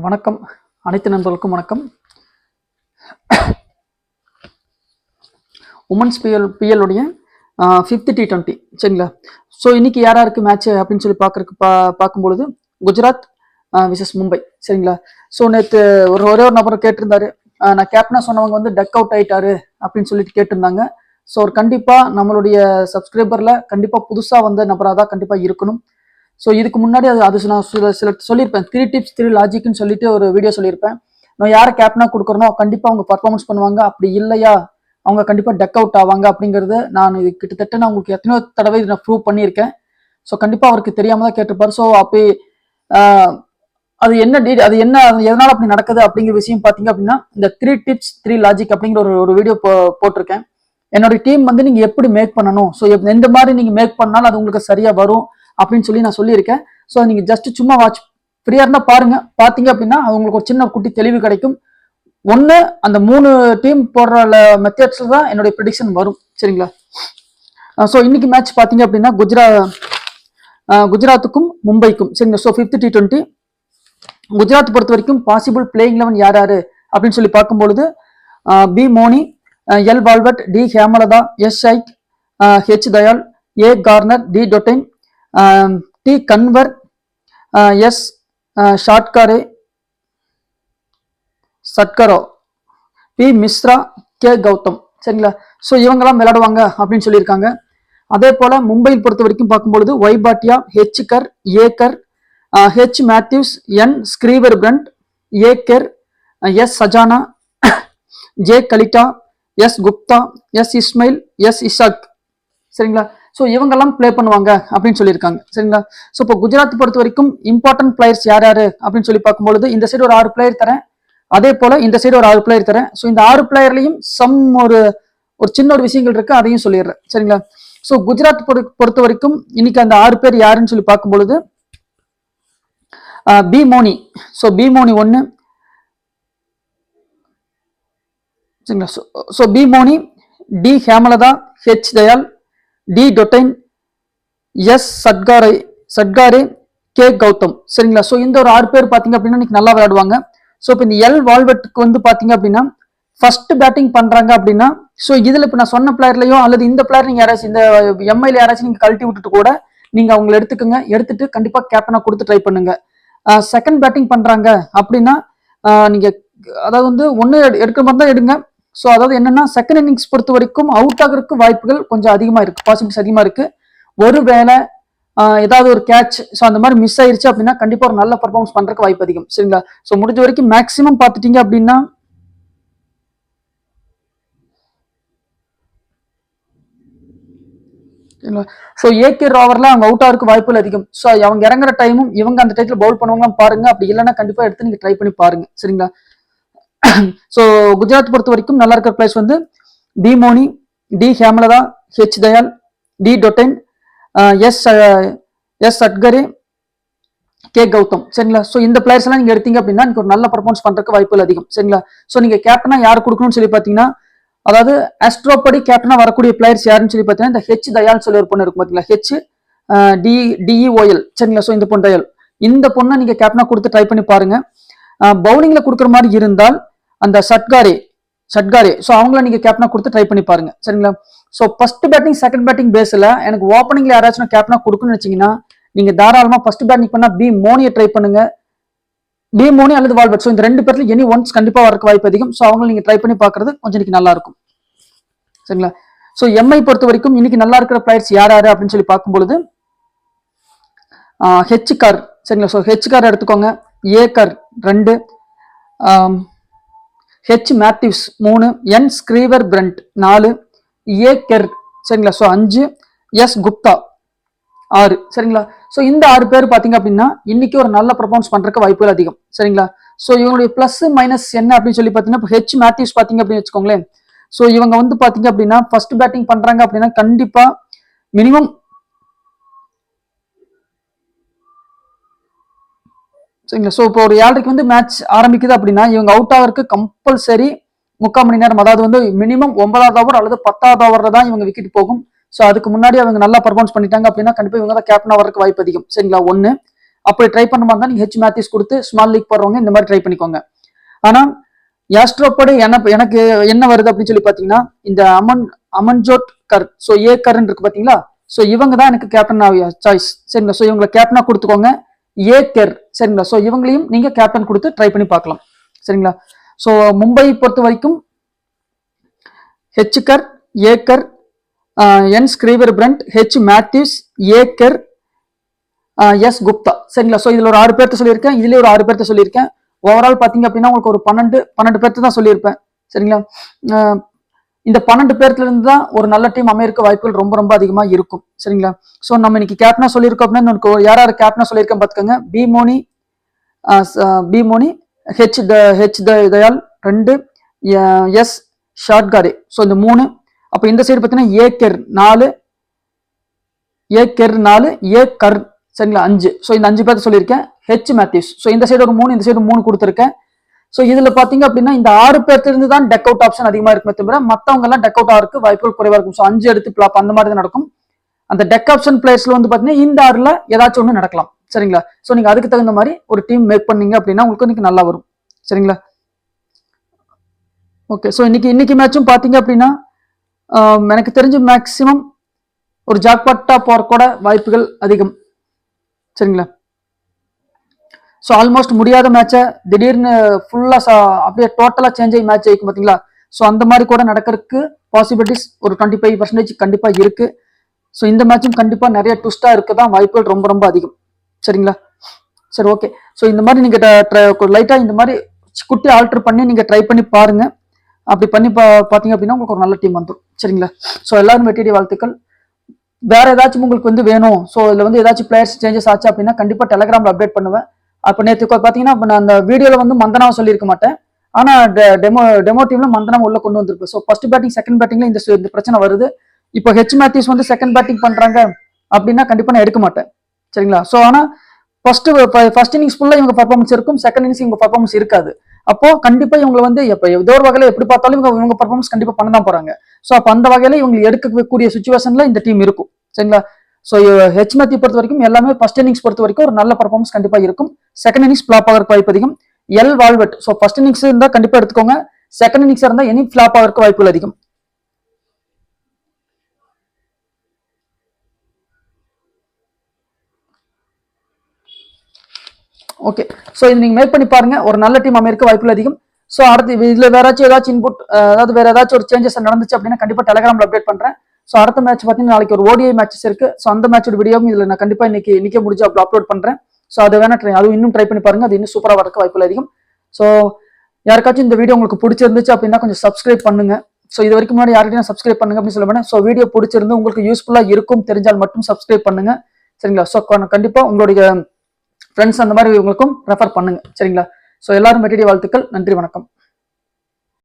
வணக்கம். அனைத்து நண்பர்களுக்கும் வணக்கம். உமன்ஸ் பிஎல் உடைய 5th T20 சரிங்களா. ஸோ இன்னைக்கு யாராருக்கு மேட்ச் அப்படின்னு சொல்லி பார்க்கும்பொழுது குஜராத் விசஸ் மும்பை சரிங்களா. ஸோ நேற்று ஒரே ஒரு நபர் கேட்டிருந்தாரு, நான் கேப்டனா சொன்னவங்க வந்து டக் அவுட் ஆயிட்டாரு அப்படின்னு சொல்லிட்டு கேட்டிருந்தாங்க. ஸோ ஒரு கண்டிப்பாக நம்மளுடைய சப்ஸ்கிரைபரில் கண்டிப்பாக புதுசாக வந்த நபராக தான் கண்டிப்பாக இருக்கணும். ஸோ இதுக்கு முன்னாடி அது நான் சில சொல்லியிருப்பேன், 3 tips 3 லாஜிக்னு சொல்லிட்டு ஒரு வீடியோ சொல்லியிருப்பேன். நான் யாரை கேப்டனா கொடுக்குறனோ கண்டிப்பாக அவங்க பர்ஃபார்மன்ஸ் பண்ணுவாங்க, அப்படி இல்லையா அவங்க கண்டிப்பாக டக் அவுட் ஆவாங்க அப்படிங்கிறது நான் இது கிட்டத்தட்ட நான் உங்களுக்கு எத்தனையோ தடவை நான் ப்ரூவ் பண்ணியிருக்கேன். ஸோ கண்டிப்பாக அவருக்கு தெரியாம தான் கேட்டிருப்பாரு. ஸோ அப்படி அது என்ன எதனால அப்படி நடக்குது அப்படிங்கிற விஷயம் பார்த்தீங்க அப்படின்னா, இந்த 3 tips 3 லாஜிக் அப்படிங்கிற ஒரு வீடியோ போட்டிருக்கேன். என்னோட டீம் வந்து நீங்க எப்படி மேக் பண்ணணும், ஸோ எந்த மாதிரி நீங்க மேக் பண்ணாலும் அது உங்களுக்கு சரியா வரும் அப்படின்னு சொல்லி நான் சொல்லியிருக்கேன். ஸோ நீங்க ஜஸ்ட் சும்மா ஃப்ரீயா இருந்தா பாருங்க. பாத்தீங்க அப்படின்னா உங்களுக்கு ஒரு சின்ன குட்டி தெளிவு கிடைக்கும். ஒன்னு அந்த 3 டீம் போடுற மெத்தட்ஸ்ல தான் என்னுடைய ப்ரெடிக்ஷன் வரும் சரிங்களா. ஸோ இன்னைக்கு மேட்ச் பாத்தீங்க அப்படின்னா குஜராத்துக்கும் மும்பைக்கும் சரிங்களா. ஸோ 5th T20 குஜராத் பொறுத்த வரைக்கும் பாசிபிள் பிளேயிங் 11 யாரு அப்படின்னு சொல்லி பார்க்கும்பொழுது B Mooney, L Wolvaardt, D Hemalatha, S Shaikh, H Deol, A Gardner, D Dottin, T Kanwar, S ஷாட்காரே சட்கரோ, பி மிஸ்ரா, கே கௌதம் சரிங்களா. ஸோ இவங்கெல்லாம் விளையாடுவாங்க அப்படின்னு சொல்லியிருக்காங்க. அதே போல மும்பையில் பொறுத்த வரைக்கும் பார்க்கும்பொழுது Y Bhatia, H Kaur, A Kaur, H Matthews, N Sciver Brunt, A Kerr, S Sajana, J Kalita, S Gupta, S Ismail, S Ishaque சரிங்களா. ஸோ இவங்கெல்லாம் பிளே பண்ணுவாங்க அப்படின்னு சொல்லியிருக்காங்க சரிங்களா. ஸோ இப்போ குஜராத் பொறுத்த வரைக்கும் இம்பார்ட்டன்ட் பிளேயர்ஸ் யார் அப்படின்னு சொல்லி பார்க்கும்பொழுது இந்த சைடு ஒரு 6 பிளேயர் தரேன், அதே போல இந்த சைடு ஒரு 6 பிளேயர் தரேன். ஸோ இந்த 6 பிளேயர்லையும் ஒரு சின்ன ஒரு விஷயங்கள் இருக்கு, அதையும் சொல்லிடுறேன் சரிங்களா. ஸோ குஜராத் பொறுத்த வரைக்கும் இன்னைக்கு அந்த 6 பேர் யாருன்னு சொல்லி பார்க்கும்பொழுது B Moni. So B Mooney 1 சரிங்களா. So B Mooney, D Hemalatha, H Dayal, D Dottin, S Satghare, K Gautam சரிங்களா. ஸோ இந்த ஒரு 6 பேர் பார்த்தீங்க அப்படின்னா இன்னைக்கு நல்லா விளையாடுவாங்க. ஸோ இப்போ இந்த எல் வால்வெட்டுக்கு வந்து பார்த்தீங்க அப்படின்னா ஃபர்ஸ்ட் பேட்டிங் பண்றாங்க அப்படின்னா, ஸோ இதுல இப்போ நான் சொன்ன பிளேயர்லையோ அல்லது இந்த பிளேயர் நீங்க யாராச்சும் இந்த எம்ஐல யாராச்சும் நீங்க கழட்டி விட்டுட்டு கூட நீங்க அவங்களை எடுத்துட்டு கண்டிப்பா கேப்டனா கொடுத்து ட்ரை பண்ணுங்க. செகண்ட் பேட்டிங் பண்றாங்க அப்படின்னா நீங்க அதாவது வந்து ஒன்னு எடுக்கிற மாதிரி தான் எடுங்க. ஸோ அதாவது என்னன்னா செகண்ட் இன்னிங்ஸ் பொறுத்த வரைக்கும் அவுட் ஆகிறதுக்கு வாய்ப்புகள் கொஞ்சம் அதிகமா இருக்கு, பாசிபிலிட்டிஸ் அதிகமா இருக்கு. ஒருவேளை ஏதாவது ஒரு கேட்ச் ஸோ அந்த மாதிரி மிஸ் ஆயிருச்சு அப்படின்னா கண்டிப்பா ஒரு நல்ல பர்ஃபார்மன்ஸ் பண்றதுக்கு வாய்ப்பு அதிகம் சரிங்களா. ஸோ முடிஞ்ச வரைக்கும் மேக்சிமம் பார்த்துட்டீங்க அப்படின்னா ஸோ ஏகே ஓவர்ல அவங்க அவுட் ஆகிறதுக்கு வாய்ப்புகள் அதிகம். ஸோ அவங்க இறங்குற டைமும் இவங்க அந்த டைத்துல பவுல் பண்ணுவாங்க பாருங்க, அப்படி இல்லைன்னா கண்டிப்பா எடுத்து நீங்க ட்ரை பண்ணி பாருங்க சரிங்களா. ஸோ குஜராத் பொறுத்த வரைக்கும் நல்லா இருக்கிற பிளேஸ் வந்து B Mooney, D Hemalatha, H Dayal, D Dottin, S Satghare, K Gautam சரிங்களா. ஸோ இந்த பிளேயர்ஸ் எல்லாம் நீங்க எடுத்தீங்க அப்படின்னா நீங்க ஒரு நல்ல பர்ஃபார்மன்ஸ் பண்றதுக்கு வாய்ப்புகள் அதிகம் சரிங்களா. ஸோ நீங்க கேப்டனா யார் கொடுக்கணும்னு சொல்லி பாத்தீங்கன்னா, அதாவது ஆஸ்ட்ரோபடி கேப்டனா வரக்கூடிய பிளேயர்ஸ் யாருன்னு சொல்லி பாத்தீங்கன்னா இந்த ஹெச் தயால் சொல்லி ஒரு பொண்ணு இருக்கும் பாத்தீங்களா, ஹெச் டிஇஓஎல் சரிங்களா. ஸோ இந்த பொண்ணு தயால், இந்த பொண்ணை நீங்க கேப்டனா கொடுத்து ட்ரை பண்ணி பாருங்க. பவுலிங்ல கொடுக்குற மாதிரி இருந்தால் அந்த சட்காரே ஸோ அவங்கள நீங்க கேப்டனா கொடுத்து ட்ரை பண்ணி பாருங்க சரிங்களா. So first batting second batting பேஸ்ல எனக்கு ஓப்பனிங்ல யாராச்சும் கேப்டனா கொடுக்கணும்னு வச்சீங்கன்னா நீங்க தாராளமா ஃபர்ஸ்ட் பேட்டிங் பண்ணா பி மோனியை ட்ரை பண்ணுங்க, பி மோனி அல்லது வால்வர்ட். ஸோ இந்த 2 பேர்ல எனி ஒன்ஸ் கண்டிப்பா வரக்கு வாய்ப்பு அதிகம். ஸோ அவங்க நீங்க ட்ரை பண்ணி பாக்குறது கொஞ்சம் இன்னைக்கு நல்லா இருக்கும் சரிங்களா. ஸோ எம்ஐ பொறுத்த வரைக்கும் இன்னைக்கு நல்லா இருக்கிற பிளேயர்ஸ் யாரு அப்படின்னு சொல்லி பார்க்கும்பொழுது ஹெச் கார் சரிங்களா. ஸோ ஹெச் கார் எடுத்துக்கோங்க, ஏ கார் 2, ஹெச் மேத்யூஸ் 3, என் ஸ்கிரீவர் பிரண்ட் 4, ஏ கெர் சரிங்களா. ஸோ 5, எஸ் குப்தா 6 சரிங்களா. ஸோ இந்த 6 பேர் பார்த்தீங்க அப்படின்னா இன்னைக்கு ஒரு நல்ல பர்ஃபார்மன்ஸ் பண்றதுக்கு வாய்ப்புகள் அதிகம் சரிங்களா. ஸோ இவங்களுடைய பிளஸ் மைனஸ் என்ன அப்படின்னு சொல்லி பார்த்தீங்கன்னா, இப்போ ஹெச் மேத்யூஸ் பார்த்தீங்க அப்படின்னு வச்சுக்கோங்களேன். ஸோ இவங்க வந்து பார்த்தீங்க அப்படின்னா ஃபர்ஸ்ட் பேட்டிங் பண்றாங்க அப்படின்னா கண்டிப்பா மினிமம் சரிங்களா. ஸோ இப்போ ஒரு 7:30 வந்து மேட்ச் ஆரம்பிக்குது அப்படின்னா இவங்க அவுட் ஆகிறதுக்கு கம்பல்சரி 3/4 மணி நேரம், அதாவது வந்து மினிமம் 9வது ஓவர் அல்லது 10வது ஓவர்ல தான் இவங்க விக்கெட் போகும். ஸோ அதுக்கு முன்னாடி அவங்க நல்லா பர்ஃபார்மன்ஸ் பண்ணிட்டாங்க அப்படின்னா கண்டிப்பா இவங்க தான் கேப்டனா வரதுக்கு வாய்ப்பு அதிகம் சரிங்களா. 1 அப்படி ட்ரை பண்ண மாதிரி நீங்க ஹெச் மேத்யூஸ் கொடுத்து ஸ்மால் லீக் போடுறவங்க இந்த மாதிரி ட்ரை பண்ணிக்கோங்க. ஆனா யாஸ்ட்ரோபடி எனக்கு என்ன வருது அப்படின்னு சொல்லி பாத்தீங்கன்னா இந்த அமன்ஜோட் கர், ஸோ ஏ கர்ன்னு இருக்கு பாத்தீங்களா, ஸோ இவங்க தான் எனக்கு கேப்டன் சாய்ஸ் சரிங்களா. ஸோ இவங்களை கேப்டனா கொடுத்துக்கோங்க, ஏ கெர் சரிங்களா. ஸோ இவங்களையும் நீங்க கேப்டன் கொடுத்து ட்ரை பண்ணி பார்க்கலாம் சரிங்களா. ஸோ மும்பை பொறுத்த வரைக்கும் H Kaur, A Ghar, N Sciver front, H Matthews, A Kerr, S Gupta சரிங்களா. ஸோ இதுல ஒரு 6 பேர்த்த சொல்லியிருக்கேன், இதுலயே ஒரு 6 பேர்த்த சொல்லியிருக்கேன். ஓவரால் பாத்தீங்க அப்படின்னா உங்களுக்கு ஒரு 12 பேர்த்து தான் சொல்லியிருப்பேன் சரிங்களா. இந்த 12 பேர்த்துல இருந்து தான் ஒரு நல்ல டீம் அமைக்க வாய்ப்புகள் ரொம்ப ரொம்ப அதிகமா இருக்கும் சரிங்களா. ஸோ நம்ம இன்னைக்கு கேப்டனா சொல்லியிருக்கோம் அப்படின்னா யார் கேப்டனா சொல்லியிருக்கேன் பாத்துக்கோங்க. B Mooney, H Dayal 2, S Satghare so இந்த 3. அப்ப இந்த சைடு பாத்தீங்கன்னா ஏ கெர் 4, ஏ கர் சரிங்களா 5. ஸோ இந்த 5 பேர்த்த சொல்லியிருக்கேன். ஹெச் மேத்யூஸ், ஸோ இந்த சைடு ஒரு 3, இந்த சைடு 3 கொடுத்துருக்கேன். ஸோ இதுல பாத்தீங்க அப்படின்னா இந்த 6 பேர்த்துல இருந்து தான் டெக் அவுட் ஆப்ஷன் அதிகமா இருக்குமே தவிர மத்தவங்க எல்லாம் டெக் அவுட் ஆகிறதுக்கு வாய்ப்புகள் குறைவா இருக்கும். ஸோ 5 எடுத்து பிளாப் அந்த மாதிரி தான் நடக்கும். அந்த டெக் ஆப்ஷன் பிளேயர்ஸ்ல வந்து பாத்தீங்கன்னா இந்த 6ல ஏதாச்சும் ஒண்ணு நடக்கலாம் சரிங்களா. ஸோ நீங்க அதுக்கு தகுந்த மாதிரி ஒரு டீம் மேக் பண்ணீங்க அப்படின்னா உங்களுக்கு இன்னைக்கு நல்லா வரும் சரிங்களா. ஓகே, ஸோ இன்னைக்கு மேட்சும் பாத்தீங்க அப்படின்னா எனக்கு தெரிஞ்சு மேக்சிமம் ஒரு ஜாக்பாட்டா போற கூட வாய்ப்புகள் அதிகம் சரிங்களா. ஸோ ஆல்மோஸ்ட் முடியாத மேட்சை திடீர்னு ஃபுல்லா அப்படியே டோட்டலா சேஞ்ச் ஆகி மேட்ச் ஆயிக்கும் பாத்தீங்களா. ஸோ அந்த மாதிரி கூட நடக்கிறதுக்கு பாசிபிலிட்டிஸ் ஒரு 25% கண்டிப்பா இருக்கு. ஸோ இந்த மேட்சும் கண்டிப்பா நிறைய ட்விஸ்டா இருக்கதான் வாய்ப்புகள் ரொம்ப ரொம்ப அதிகம் சரிங்களா. சரி ஓகே, ஸோ இந்த மாதிரி நீங்க லைட்டா இந்த மாதிரி குட்டி ஆல்டர் பண்ணி நீங்க ட்ரை பண்ணி பாருங்க. அப்படி பண்ணி பாத்தீங்க அப்படின்னா உங்களுக்கு ஒரு நல்ல டீம் வந்துடும் சரிங்களா. ஸோ எல்லாரும் வெற்றியுடைய வாழ்த்துக்கள். வேற ஏதாச்சும் உங்களுக்கு வந்து வேணும், ஸோ இதுல வந்து ஏதாச்சும் பிளேயர்ஸ் சேஞ்சஸ் ஆச்சு அப்படின்னா கண்டிப்பா டெலிகிராம்ல அப்டேட் பண்ணுவேன். அப்ப நேற்று பாத்தீங்கன்னா நான் அந்த வீடியோல வந்து மந்தனாவை சொல்லியிருக்க மாட்டேன், ஆனா டெமோ டீம்ல மந்தனாவை உள்ள கொண்டு வந்திருக்கு. ஸோ ஃபர்ஸ்ட் பேட்டிங் செகண்ட் பேட்டிங்ல இந்த பிரச்சனை வருது. இப்போ ஹெச் மேத்யூஸ் வந்து செகண்ட் பேட்டிங் பண்றாங்க அப்படின்னா கண்டிப்பா நான் எடுக்க மாட்டேன் சரிங்களா. ஸோ ஆனா ஃபர்ஸ்ட் இன்னிங்ஸ் ஃபுல்லா இவங்க பர்ஃபார்மன்ஸ் இருக்கும், செகண்ட் இன்னிங்ஸ் இவங்க பர்ஃபார்மன்ஸ் இருக்காது. அப்போ கண்டிப்பா இவங்க வந்து ஏதோ ஒரு வகையில எப்படி பார்த்தாலும் இவங்க பர்ஃபார்மன்ஸ் கண்டிப்பா பண்ண தான் போறாங்க. ஸோ அப்ப அந்த வகையில இவங்க எடுக்கக்கூடிய சுச்சுவேஷன்ல இந்த டீம் இருக்கும் சரிங்களா. ஸோ ஹெச் மேத்யூ பொறுத்த வரைக்கும் எல்லாமே ஃபர்ஸ்ட் இன்னிங்ஸ் பொறுத்த வரைக்கும் ஒரு நல்ல பர்ஃபார்மன்ஸ் கண்டிப்பா இருக்கும். செகண்ட் இன்னிங்ஸ் ஃபிளாப் ஆகிறதுக்கு வாய்ப்பு அதிகம். எல் வால்வெட், ஸோ ஃபர்ஸ்ட் இன்னிங்ஸ் இருந்தா கண்டிப்பா எடுத்துக்கோங்க, செகண்ட் இன்னிங்ஸ் இருந்தா எனி ஃபிளாப் ஆகிறதுக்கு வாய்ப்புகள் அதிகம். ஓகே, ஸோ இது நீங்க மேக் பண்ணி பாருங்க, ஒரு நல்ல டீம் அமைக்க வாய்ப்புகள் அதிகம். ஸோ அடுத்து இதுல ஏதாச்சும் இன்புட், அதாவது வேற ஏதாச்சும் ஒரு சேஞ்சஸ் நடந்துச்சு அப்படின்னா கண்டிப்பா டெலிகிராம்ல அப்டேட் பண்றேன். ஸோ அடுத்த மேட்ச் பார்த்தீங்கன்னா நாளைக்கு ஒரு ஓடிஐ மேட்சஸ் இருக்கு. ஸோ அந்த மேட்சோட வீடியோவும் இதுல நான் கண்டிப்பா இன்னைக்கு முடிஞ்சு அப்லோட் பண்றேன். ஸோ அது வேணா அதுவும் இன்னும் ட்ரை பண்ணி பாருங்க, அது இன்னும் சூப்பரா வரக்கு வாய்ப்புகள் அதிகம். ஸோ யாருக்காச்சும் இந்த வீடியோ உங்களுக்கு பிடிச்சிருந்துச்சு அப்படின்னா கொஞ்சம் சப்ஸ்கிரைப் பண்ணுங்க. ஸோ இது வரைக்கும் முன்னாடி யார்கிட்டயும் சப்ஸ்கிரைப் பண்ணுங்க அப்படின்னு சொல்ல வேணேன். ஸோ வீடியோ பிடிச்சிருந்து உங்களுக்கு யூஸ்ஃபுல்லா இருக்கும் தெரிஞ்சால் மட்டும் சப்ஸ்கிரைப் பண்ணுங்க சரிங்களா. ஸோ கண்டிப்பா உங்களுடைய ஃப்ரெண்ட்ஸ் அந்த மாதிரி உங்களுக்கும் ரெஃபர் பண்ணுங்க சரிங்களா. ஸோ எல்லாரும் வெற்றியுடைய வாழ்த்துக்கள். நன்றி, வணக்கம்.